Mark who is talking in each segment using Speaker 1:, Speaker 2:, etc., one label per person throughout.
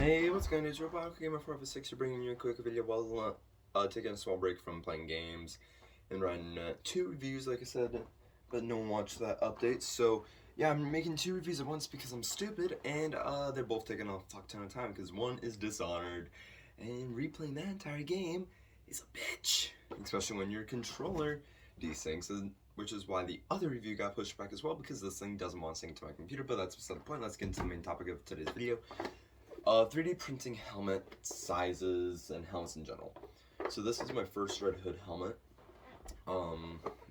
Speaker 1: Hey, what's going on? It's Robot Gamer 456 here, bringing you a quick video while taking a small break from playing games and writing two reviews, like I said, but no one watched that update. So yeah, I'm making two reviews at once because I'm stupid, and they're both taking a fuck ton of time because one is Dishonored, and replaying that entire game is a bitch, especially when your controller desyncs, which is why the other review got pushed back as well because this thing doesn't want to sync to my computer. But that's beside the point. Let's get into the main topic of today's video. 3D printing helmet sizes and helmets in general. So this is my first Red Hood helmet,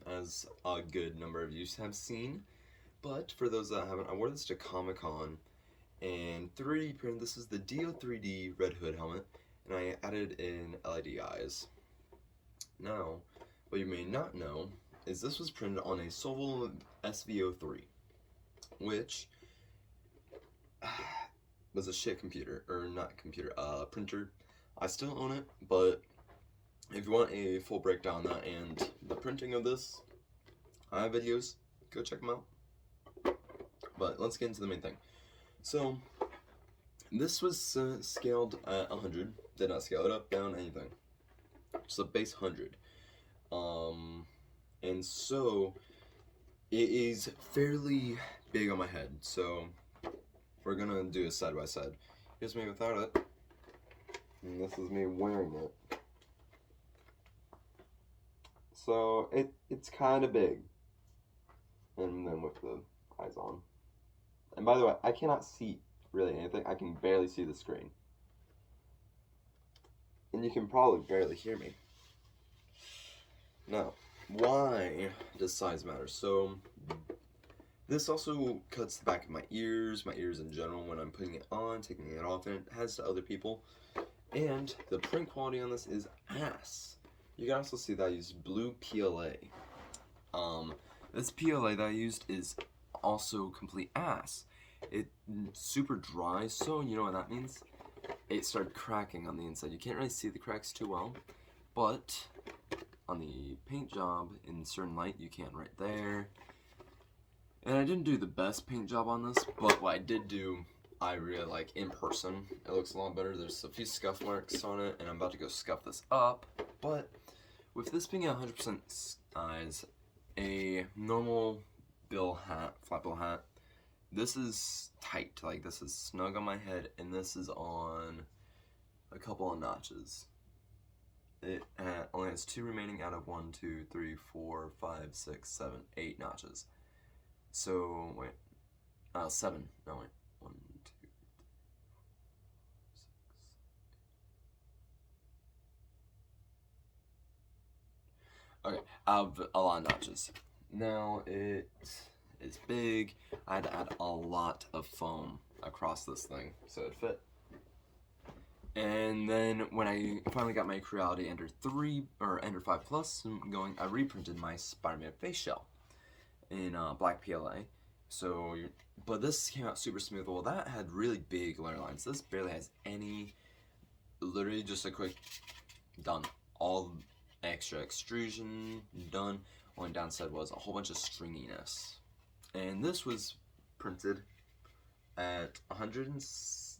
Speaker 1: as a good number of you have seen. But for those that haven't, I wore this to Comic-Con and 3D print. This is the Dio3D Red Hood helmet, and I added in LED eyes. Now, what you may not know is this was printed on a Sovol SVO3, which was a shit computer, or not computer, printer. I still own it, but if you want a full breakdown on that and the printing of this, I have videos, go check them out. But let's get into the main thing. So, this was scaled at 100, did not scale it up, down, anything. Just a base 100. And so, it is fairly big on my head, so we're gonna do a side by side. Here's me without it, and this is me wearing it. So it's kind of big, and then with the eyes on. And by the way, I cannot see really anything. I can barely see the screen, and you can probably barely hear me. Now, why does size matter? So this also cuts the back of my ears in general when I'm putting it on, taking it off, and it has to other people. And the print quality on this is ass. You can also see that I used blue PLA. This PLA that I used is also complete ass. It's super dry, so you know what that means? It started cracking on the inside. You can't really see the cracks too well, but on the paint job in certain light, you can right there. And I didn't do the best paint job on this, but what I did do, I really like in person. It looks a lot better. There's a few scuff marks on it, and I'm about to go scuff this up. But with this being a 100% size, a normal flat bill hat, this is tight. Like, this is snug on my head, and this is on a couple of notches. It only has 2 remaining out of 1, 2, 3, 4, 5, 6, 7, 8 notches. So, wait, 7, no wait, 1, 2, 3, 4, 6. Okay, I have a lot of notches. Now, it is big. I had to add a lot of foam across this thing so it fit. And then when I finally got my Creality Ender 3, or Ender 5 Plus going, I reprinted my Spider-Man face shell in black PLA. So, but this came out super smooth. Well, that had really big glare lines. This barely has any, literally just a quick done. All extra extrusion done. Only downside was a whole bunch of stringiness. And this was printed at 100, this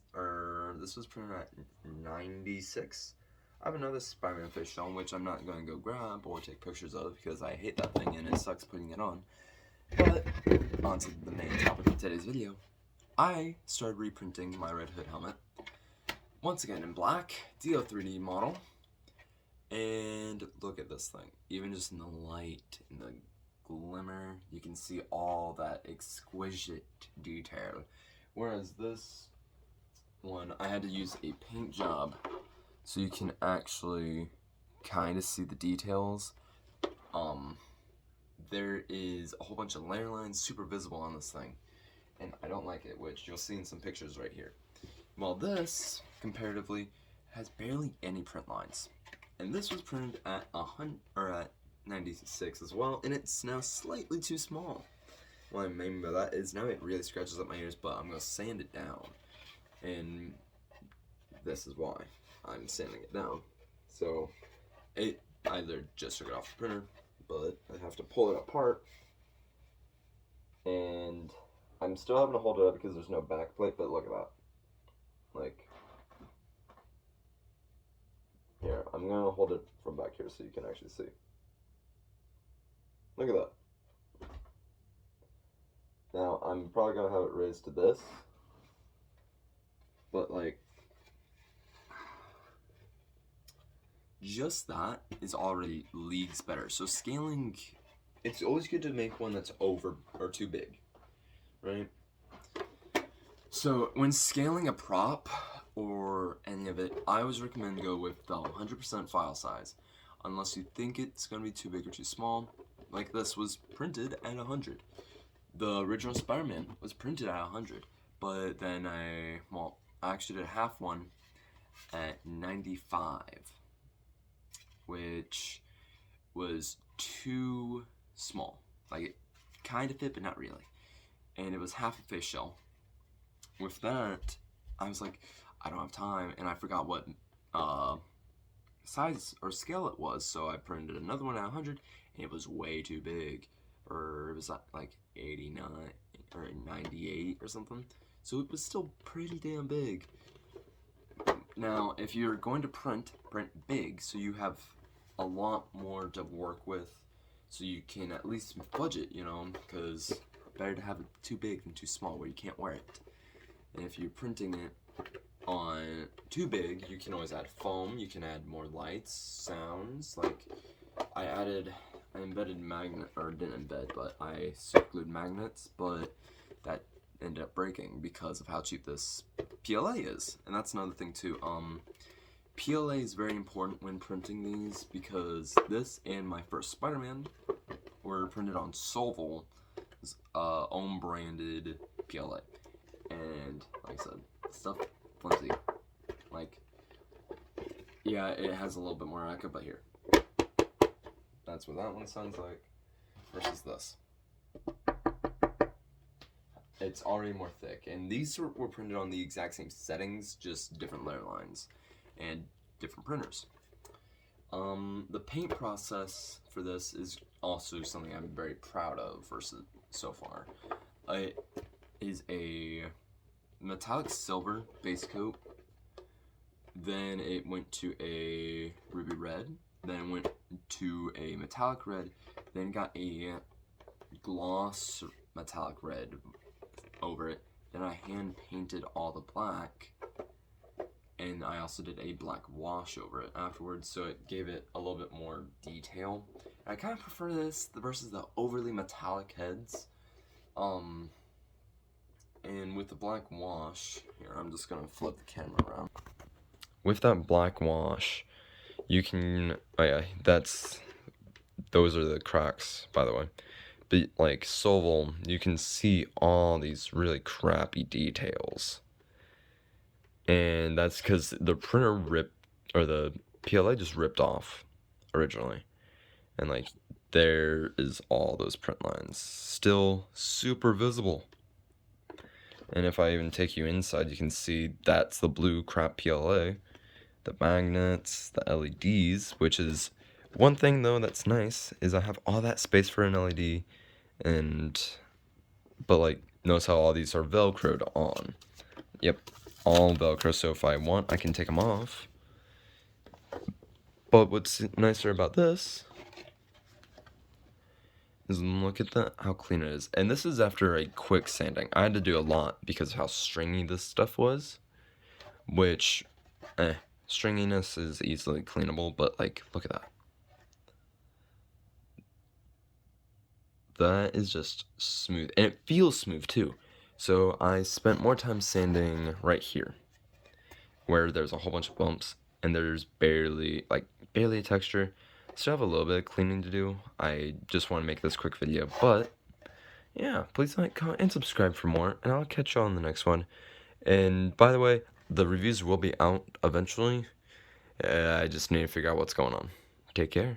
Speaker 1: was printed at 96. I have another Spider-Man face shell, which I'm not going to go grab or take pictures of because I hate that thing and it sucks putting it on. But, on to the main topic of today's video. I started reprinting my Red Hood helmet, once again in black, Dio3D model, and look at this thing. Even just in the light, in the glimmer, you can see all that exquisite detail. Whereas this one, I had to use a paint job, so you can actually kind of see the details. There is a whole bunch of layer lines super visible on this thing, and I don't like it, which you'll see in some pictures right here. While this, comparatively, has barely any print lines. And this was printed at 100, or at 96 as well, and it's now slightly too small. What I mean by that is now it really scratches up my ears, but I'm going to sand it down. And this is why I'm sanding it down. So, I either just took it off the printer, but I have to pull it apart, and I'm still having to hold it up because there's no back plate, but look at that. Like, I'm gonna hold it from back here so you can actually see. Look at that. Now, I'm probably gonna have it raised to this, but like, just that is already leagues better. So scaling, it's always good to make one that's over or too big, right? So when scaling a prop or any of it, I always recommend go with the 100% file size, unless you think it's gonna be too big or too small. Like this was printed at 100. The original Spider-Man was printed at 100, but then I actually did half one at 95, which was too small. Like it kind of fit, but not really. And it was half a face shell. With that, I was like, I don't have time, and I forgot what size or scale it was, so I printed another one at 100, and it was way too big, or it was like 89 or 98 or something, so it was still pretty damn big. Now, if you're going to print big, so you have a lot more to work with, so you can at least budget, you know, because better to have it too big than too small where you can't wear it. And if you're printing it on too big, you can always add foam, you can add more lights, sounds. Like I embedded magnet, or didn't embed, but I super glued magnets, but that ended up breaking because of how cheap this PLA is. And that's another thing too. PLA is very important when printing these, because this and my first Spider-Man were printed on Solvol, own branded PLA. And like I said, stuff flimsy. Like, yeah, it has a little bit more echo, but here. That's what that one sounds like versus this. It's already more thick, and these were printed on the exact same settings, just different layer lines and different printers. The paint process for this is also something I'm very proud of versus so far. It is a metallic silver base coat, then it went to a ruby red, then it went to a metallic red, then got a gloss metallic red over it, then I hand painted all the black, and I also did a black wash over it afterwards, so it gave it a little bit more detail. I kind of prefer this versus the overly metallic heads. And with the black wash, here, I'm just gonna flip the camera around. With that black wash, you can, oh yeah, those are the cracks, by the way. But like Solvol, you can see all these really crappy details. And that's because the printer the PLA just ripped off originally. And like, there is all those print lines, still super visible. And if I even take you inside, you can see that's the blue crap PLA, the magnets, the LEDs, which is one thing though that's nice, is I have all that space for an LED, but like, notice how all these are Velcroed on. Yep, all Velcro, so if I want, I can take them off. But what's nicer about this is look at that, how clean it is. And this is after a quick sanding. I had to do a lot because of how stringy this stuff was, which, stringiness is easily cleanable, but like, look at that. That is just smooth, and it feels smooth too. So I spent more time sanding right here, where there's a whole bunch of bumps, and there's barely a texture. Still have a little bit of cleaning to do. I just want to make this quick video, but yeah, please like, comment, and subscribe for more, and I'll catch y'all in the next one. And by the way, the reviews will be out eventually. I just need to figure out what's going on. Take care.